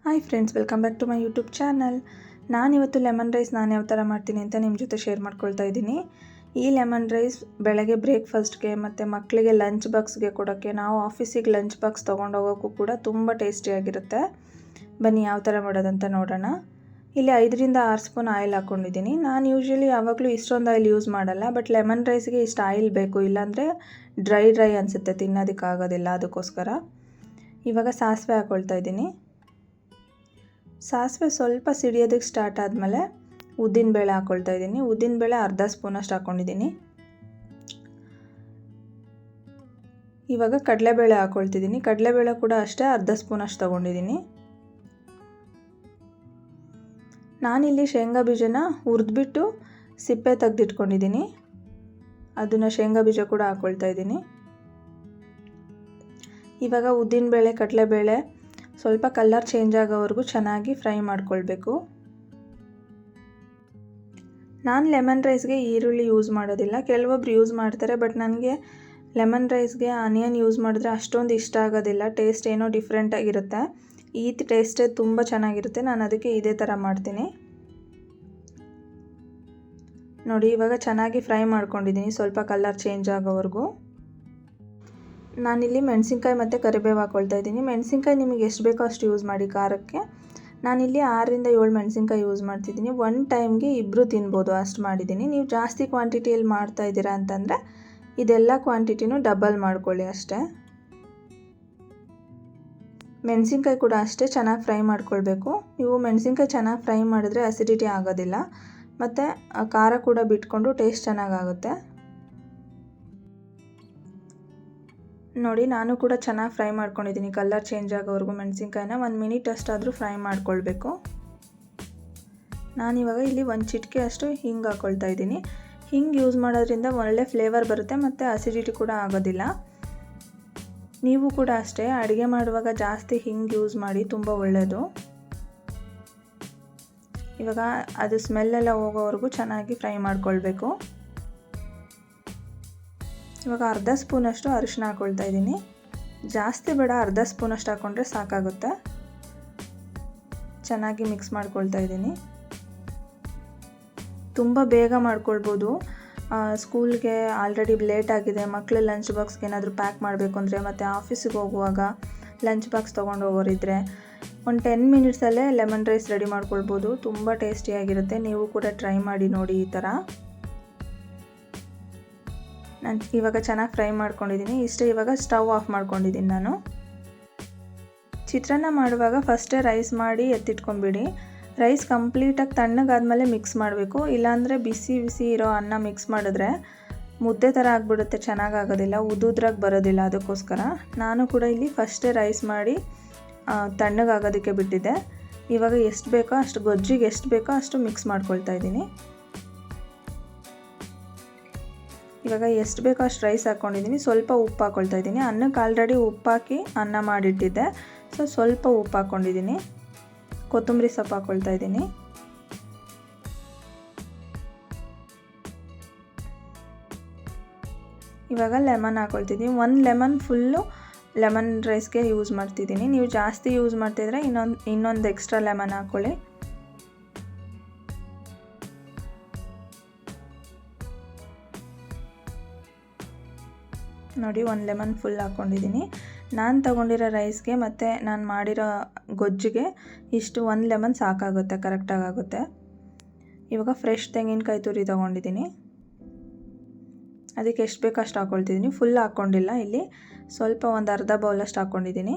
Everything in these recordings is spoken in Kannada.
Hi friends, welcome back to my YouTube channel. ನಾನಿವತ್ತು ಲೆಮನ್ ರೈಸ್ ನಾನು ಯಾವ ಥರ ಮಾಡ್ತೀನಿ ಅಂತ ನಿಮ್ಮ ಜೊತೆ ಶೇರ್ ಮಾಡ್ಕೊಳ್ತಾ ಇದ್ದೀನಿ. ಈ ಲೆಮನ್ ರೈಸ್ ಬೆಳಗ್ಗೆ ಬ್ರೇಕ್ಫಾಸ್ಟ್ಗೆ ಮತ್ತು ಮಕ್ಕಳಿಗೆ ಲಂಚ್ ಬಾಕ್ಸ್ಗೆ ಕೊಡೋಕ್ಕೆ, ನಾವು ಆಫೀಸಿಗೆ ಲಂಚ್ ಬಾಕ್ಸ್ ತೊಗೊಂಡೋಗೋಕ್ಕೂ ಕೂಡ ತುಂಬ ಟೇಸ್ಟಿಯಾಗಿರುತ್ತೆ. ಬನ್ನಿ ಯಾವ ಥರ ಮಾಡೋದಂತ ನೋಡೋಣ. ಇಲ್ಲಿ 5ರಿಂದ 6 ಸ್ಪೂನ್ ಆಯಿಲ್ ಹಾಕ್ಕೊಂಡಿದ್ದೀನಿ. ನಾನು ಯೂಶ್ವಲಿ ಯಾವಾಗಲೂ ಇಷ್ಟೊಂದು ಆಯಿಲ್ ಯೂಸ್ ಮಾಡಲ್ಲ, ಬಟ್ ಲೆಮನ್ ರೈಸ್ಗೆ ಇಷ್ಟು ಆಯಿಲ್ ಬೇಕು, ಇಲ್ಲಾಂದರೆ ಡ್ರೈ ಅನಿಸುತ್ತೆ, ತಿನ್ನೋದಕ್ಕಾಗೋದಿಲ್ಲ. ಅದಕ್ಕೋಸ್ಕರ ಇವಾಗ ಸಾಸಿವೆ ಹಾಕ್ಕೊಳ್ತಾ ಇದ್ದೀನಿ. ಸಾಸಿವೆ ಸ್ವಲ್ಪ ಸಿಡಿಯೋದಕ್ಕೆ ಸ್ಟಾರ್ಟ್ ಆದಮೇಲೆ ಉದ್ದಿನಬೇಳೆ ಹಾಕ್ಕೊಳ್ತಾ ಇದ್ದೀನಿ. ಉದ್ದಿನಬೇಳೆ ಅರ್ಧ ಸ್ಪೂನಷ್ಟು ಹಾಕ್ಕೊಂಡಿದ್ದೀನಿ. ಇವಾಗ ಕಡಲೆಬೇಳೆ ಹಾಕ್ಕೊಳ್ತಿದ್ದೀನಿ. ಕಡಲೆಬೇಳೆ ಕೂಡ ಅಷ್ಟೇ ಅರ್ಧ ಸ್ಪೂನಷ್ಟು ತೊಗೊಂಡಿದ್ದೀನಿ. ನಾನಿಲ್ಲಿ ಶೇಂಗಾ ಬೀಜನ ಹುರಿದ್ಬಿಟ್ಟು ಸಿಪ್ಪೆ ತೆಗೆದಿಟ್ಕೊಂಡಿದ್ದೀನಿ. ಅದನ್ನು ಶೇಂಗಾ ಬೀಜ ಕೂಡ ಹಾಕ್ಕೊಳ್ತಾ ಇದ್ದೀನಿ. ಇವಾಗ ಉದ್ದಿನಬೇಳೆ ಕಡಲೆಬೇಳೆ ಸ್ವಲ್ಪ ಕಲರ್ ಚೇಂಜ್ ಆಗೋವರೆಗೂ ಚೆನ್ನಾಗಿ ಫ್ರೈ ಮಾಡ್ಕೊಳ್ಬೇಕು. ನಾನು ಲೆಮನ್ ರೈಸ್ಗೆ ಈರುಳ್ಳಿ ಯೂಸ್ ಮಾಡೋದಿಲ್ಲ, ಕೆಲವೊಬ್ರು ಯೂಸ್ ಮಾಡ್ತಾರೆ, ಬಟ್ ನನಗೆ ಲೆಮನ್ ರೈಸ್ಗೆ ಆನಿಯನ್ ಯೂಸ್ ಮಾಡಿದ್ರೆ ಅಷ್ಟೊಂದು ಇಷ್ಟ ಆಗೋದಿಲ್ಲ. ಟೇಸ್ಟ್ ಏನೋ ಡಿಫ್ರೆಂಟಾಗಿರುತ್ತೆ. ಈ ಟೇಸ್ಟೇ ತುಂಬ ಚೆನ್ನಾಗಿರುತ್ತೆ. ನಾನು ಅದಕ್ಕೆ ಇದೇ ಥರ ಮಾಡ್ತೀನಿ. ನೋಡಿ, ಇವಾಗ ಚೆನ್ನಾಗಿ ಫ್ರೈ ಮಾಡ್ಕೊಂಡಿದ್ದೀನಿ ಸ್ವಲ್ಪ ಕಲರ್ ಚೇಂಜ್ ಆಗೋವರೆಗೂ. ನಾನಿಲ್ಲಿ ಮೆಣಸಿನ್ಕಾಯಿ ಮತ್ತು ಕರಿಬೇವು ಹಾಕ್ಕೊಳ್ತಾ ಇದ್ದೀನಿ. ಮೆಣಸಿನ್ಕಾಯಿ ನಿಮಗೆ ಎಷ್ಟು ಬೇಕೋ ಅಷ್ಟು ಯೂಸ್ ಮಾಡಿ ಖಾರಕ್ಕೆ. ನಾನಿಲ್ಲಿ 6ರಿಂದ 7 ಮೆಣಸಿನ್ಕಾಯಿ ಯೂಸ್ ಮಾಡ್ತಿದ್ದೀನಿ. ಒನ್ ಟೈಮ್ಗೆ ಇಬ್ಬರು ತಿನ್ಬೋದು ಅಷ್ಟು ಮಾಡಿದ್ದೀನಿ. ನೀವು ಜಾಸ್ತಿ ಕ್ವಾಂಟಿಟಿಯಲ್ಲಿ ಮಾಡ್ತಾಯಿದ್ದೀರಾ ಅಂತಂದರೆ ಇದೆಲ್ಲ ಕ್ವಾಂಟಿಟಿನೂ ಡಬಲ್ ಮಾಡ್ಕೊಳ್ಳಿ ಅಷ್ಟೇ. ಮೆಣಸಿನ್ಕಾಯಿ ಕೂಡ ಅಷ್ಟೇ ಚೆನ್ನಾಗಿ ಫ್ರೈ ಮಾಡ್ಕೊಳ್ಬೇಕು. ನೀವು ಮೆಣಸಿನ್ಕಾಯಿ ಚೆನ್ನಾಗಿ ಫ್ರೈ ಮಾಡಿದ್ರೆ ಅಸಿಡಿಟಿ ಆಗೋದಿಲ್ಲ, ಮತ್ತು ಖಾರ ಕೂಡ ಬಿಟ್ಕೊಂಡು ಟೇಸ್ಟ್ ಚೆನ್ನಾಗಾಗುತ್ತೆ. ನೋಡಿ, ನಾನು ಕೂಡ ಚೆನ್ನಾಗಿ ಫ್ರೈ ಮಾಡ್ಕೊಂಡಿದ್ದೀನಿ ಕಲರ್ ಚೇಂಜ್ ಆಗೋವರೆಗೂ. ಮೆಣಸಿನ್ಕಾಯಿನ 1 ಮಿನಿಟ್ ಅಷ್ಟಾದರೂ ಫ್ರೈ ಮಾಡ್ಕೊಳ್ಬೇಕು. ನಾನಿವಾಗ ಇಲ್ಲಿ 1 ಚಿಟಿಕೆ ಅಷ್ಟು ಹಿಂಗೆ ಹಾಕ್ಕೊಳ್ತಾ ಇದ್ದೀನಿ. ಹಿಂಗೆ ಯೂಸ್ ಮಾಡೋದ್ರಿಂದ ಒಳ್ಳೆ ಫ್ಲೇವರ್ ಬರುತ್ತೆ ಮತ್ತು ಅಸಿಡಿಟಿ ಕೂಡ ಆಗೋದಿಲ್ಲ. ನೀವು ಕೂಡ ಅಷ್ಟೇ ಅಡುಗೆ ಮಾಡುವಾಗ ಜಾಸ್ತಿ ಹಿಂಗೆ ಯೂಸ್ ಮಾಡಿ, ತುಂಬ ಒಳ್ಳೆಯದು. ಇವಾಗ ಅದು ಸ್ಮೆಲ್ಲೆಲ್ಲ ಹೋಗೋವರೆಗೂ ಚೆನ್ನಾಗಿ ಫ್ರೈ ಮಾಡ್ಕೊಳ್ಬೇಕು. ಇವಾಗ ಅರ್ಧ ಸ್ಪೂನಷ್ಟು ಅರಿಶಿನ ಹಾಕ್ಕೊಳ್ತಾ ಇದ್ದೀನಿ. ಜಾಸ್ತಿ ಬೇಡ, ಅರ್ಧ ಸ್ಪೂನಷ್ಟು ಹಾಕ್ಕೊಂಡ್ರೆ ಸಾಕಾಗುತ್ತೆ. ಚೆನ್ನಾಗಿ ಮಿಕ್ಸ್ ಮಾಡ್ಕೊಳ್ತಾ ಇದ್ದೀನಿ. ತುಂಬ ಬೇಗ ಮಾಡ್ಕೊಳ್ಬೋದು. ಸ್ಕೂಲ್ಗೆ ಆಲ್ರೆಡಿ ಲೇಟ್ ಆಗಿದೆ, ಮಕ್ಕಳು ಲಂಚ್ ಬಾಕ್ಸ್ಗೆ ಏನಾದರೂ ಪ್ಯಾಕ್ ಮಾಡಬೇಕು ಅಂದರೆ, ಮತ್ತು ಆಫೀಸಿಗೆ ಹೋಗುವಾಗ ಲಂಚ್ ಬಾಕ್ಸ್ ತೊಗೊಂಡು ಹೋಗೋರಿದ್ರೆ ಒಂದು 10 ಮಿನಿಟ್ಸಲ್ಲೇ ಲೆಮನ್ ರೈಸ್ ರೆಡಿ ಮಾಡ್ಕೊಳ್ಬೋದು. ತುಂಬ ಟೇಸ್ಟಿಯಾಗಿರುತ್ತೆ. ನೀವು ಕೂಡ ಟ್ರೈ ಮಾಡಿ ನೋಡಿ ಈ ಥರ. ನಾನು ಇವಾಗ ಚೆನ್ನಾಗಿ ಫ್ರೈ ಮಾಡ್ಕೊಂಡಿದ್ದೀನಿ. ಇಷ್ಟೇ, ಇವಾಗ ಸ್ಟವ್ ಆಫ್ ಮಾಡ್ಕೊಂಡಿದ್ದೀನಿ ನಾನು. ಚಿತ್ರಾನ್ನ ಮಾಡುವಾಗ ಫಸ್ಟೇ ರೈಸ್ ಮಾಡಿ ಎತ್ತಿಟ್ಕೊಂಬಿಡಿ. ರೈಸ್ ಕಂಪ್ಲೀಟಾಗಿ ತಣ್ಣಗಾದ್ಮೇಲೆ ಮಿಕ್ಸ್ ಮಾಡಬೇಕು, ಇಲ್ಲಾಂದರೆ ಬಿಸಿ ಬಿಸಿ ಇರೋ ಅನ್ನ ಮಿಕ್ಸ್ ಮಾಡಿದ್ರೆ ಮುದ್ದೆ ಥರ ಆಗಿಬಿಡುತ್ತೆ, ಚೆನ್ನಾಗಾಗೋದಿಲ್ಲ, ಉದುದ್ರಾಗಿ ಬರೋದಿಲ್ಲ. ಅದಕ್ಕೋಸ್ಕರ ನಾನು ಕೂಡ ಇಲ್ಲಿ ಫಸ್ಟೇ ರೈಸ್ ಮಾಡಿ ತಣ್ಣಗಾಗೋದಕ್ಕೆ ಬಿಟ್ಟಿದ್ದೆ. ಇವಾಗ ಎಷ್ಟು ಬೇಕೋ ಅಷ್ಟು, ಗೊಜ್ಜಿಗೆ ಎಷ್ಟು ಬೇಕೋ ಅಷ್ಟು ಮಿಕ್ಸ್ ಮಾಡ್ಕೊಳ್ತಾ ಇದ್ದೀನಿ. ಇವಾಗ ಎಷ್ಟು ಬೇಕೋ ಅಷ್ಟು ರೈಸ್ ಹಾಕ್ಕೊಂಡಿದ್ದೀನಿ. ಸ್ವಲ್ಪ ಉಪ್ಪು ಹಾಕ್ಕೊಳ್ತಾ ಇದ್ದೀನಿ. ಅನ್ನಕ್ಕೆ ಆಲ್ರೆಡಿ ಉಪ್ಪು ಹಾಕಿ ಅನ್ನ ಮಾಡಿಟ್ಟಿದ್ದೆ, ಸೊ ಸ್ವಲ್ಪ ಉಪ್ಪು ಹಾಕ್ಕೊಂಡಿದ್ದೀನಿ. ಕೊತ್ತಂಬರಿ ಸೊಪ್ಪು ಹಾಕ್ಕೊಳ್ತಾ ಇದ್ದೀನಿ. ಇವಾಗ ಲೆಮನ್ ಹಾಕ್ಕೊಳ್ತಿದ್ದೀನಿ. 1 ಲೆಮನ್ ಫುಲ್ಲು ಲೆಮನ್ ರೈಸ್ಗೆ ಯೂಸ್ ಮಾಡ್ತಿದ್ದೀನಿ. ನೀವು ಜಾಸ್ತಿ ಯೂಸ್ ಮಾಡ್ತಿದ್ರೆ ಇನ್ನೊಂದು ಎಕ್ಸ್ಟ್ರಾ ಲೆಮನ್ ಹಾಕ್ಕೊಳ್ಳಿ. ನೋಡಿ, 1 ಲೆಮನ್ ಫುಲ್ ಹಾಕ್ಕೊಂಡಿದ್ದೀನಿ. ನಾನು ತೊಗೊಂಡಿರೋ ರೈಸ್ಗೆ ಮತ್ತು ನಾನು ಮಾಡಿರೋ ಗೊಜ್ಜಿಗೆ ಇಷ್ಟು 1 ಲೆಮನ್ ಸಾಕಾಗುತ್ತೆ, ಕರೆಕ್ಟಾಗುತ್ತೆ. ಇವಾಗ ಫ್ರೆಶ್ ತೆಂಗಿನಕಾಯಿ ತುರಿ ತೊಗೊಂಡಿದ್ದೀನಿ. ಅದಕ್ಕೆ ಎಷ್ಟು ಬೇಕೋ ಅಷ್ಟು ಹಾಕ್ಕೊಳ್ತಿದ್ದೀನಿ. ಫುಲ್ ಹಾಕ್ಕೊಂಡಿಲ್ಲ, ಇಲ್ಲಿ ಸ್ವಲ್ಪ ಒಂದು ಅರ್ಧ ಬೌಲಷ್ಟು ಹಾಕ್ಕೊಂಡಿದ್ದೀನಿ.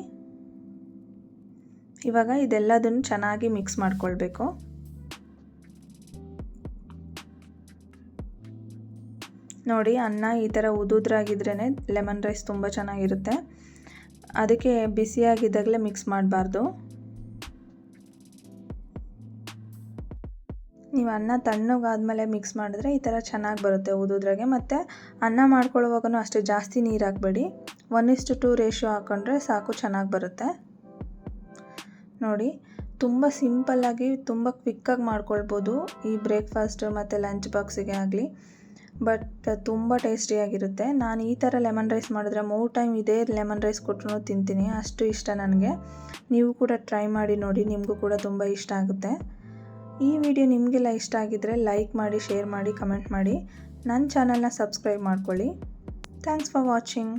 ಇವಾಗ ಇದೆಲ್ಲದನ್ನು ಚೆನ್ನಾಗಿ ಮಿಕ್ಸ್ ಮಾಡ್ಕೊಳ್ಬೇಕು. ನೋಡಿ, ಅನ್ನ ಈ ಥರ ಉದುದ್ರಾಗಿದ್ರೇ ಲೆಮನ್ ರೈಸ್ ತುಂಬ ಚೆನ್ನಾಗಿರುತ್ತೆ. ಅದಕ್ಕೆ ಬಿಸಿಯಾಗಿದ್ದಾಗಲೇ ಮಿಕ್ಸ್ ಮಾಡಬಾರ್ದು. ನೀವು ಅನ್ನ ತಣ್ಣಗಾದ್ಮೇಲೆ ಮಿಕ್ಸ್ ಮಾಡಿದ್ರೆ ಈ ಥರ ಚೆನ್ನಾಗಿ ಬರುತ್ತೆ ಉದುದ್ರಾಗೆ. ಮತ್ತು ಅನ್ನ ಮಾಡ್ಕೊಳ್ಳುವಾಗೂ ಅಷ್ಟೇ ಜಾಸ್ತಿ ನೀರು ಹಾಕಬೇಡಿ, 1:2 ರೇಷಿಯೋ ಹಾಕ್ಕೊಂಡ್ರೆ ಸಾಕು, ಚೆನ್ನಾಗಿ ಬರುತ್ತೆ. ನೋಡಿ, ತುಂಬ ಸಿಂಪಲ್ಲಾಗಿ ತುಂಬ ಕ್ವಿಕ್ಕಾಗಿ ಮಾಡ್ಕೊಳ್ಬೋದು ಈ ಬ್ರೇಕ್ಫಾಸ್ಟ್ ಮತ್ತು ಲಂಚ್ ಬಾಕ್ಸಿಗೆ ಆಗಲಿ. ಬಟ್ ತುಂಬ ಟೇಸ್ಟಿಯಾಗಿರುತ್ತೆ. ನಾನು ಈ ಥರ ಲೆಮನ್ ರೈಸ್ ಮಾಡಿದ್ರೆ 3 ಟೈಮ್ ಇದೇ ಲೆಮನ್ ರೈಸ್ ಕೊಟ್ಟರು ತಿಂತೀನಿ, ಅಷ್ಟು ಇಷ್ಟ ನನಗೆ. ನೀವು ಕೂಡ ಟ್ರೈ ಮಾಡಿ ನೋಡಿ, ನಿಮಗೂ ಕೂಡ ತುಂಬ ಇಷ್ಟ ಆಗುತ್ತೆ. ಈ ವಿಡಿಯೋ ನಿಮಗೆಲ್ಲ ಇಷ್ಟ ಆಗಿದ್ದರೆ ಲೈಕ್ ಮಾಡಿ, ಶೇರ್ ಮಾಡಿ, ಕಮೆಂಟ್ ಮಾಡಿ. ನನ್ನ ಚಾನಲ್ನ ಸಬ್ಸ್ಕ್ರೈಬ್ ಮಾಡ್ಕೊಳ್ಳಿ. Thanks for watching.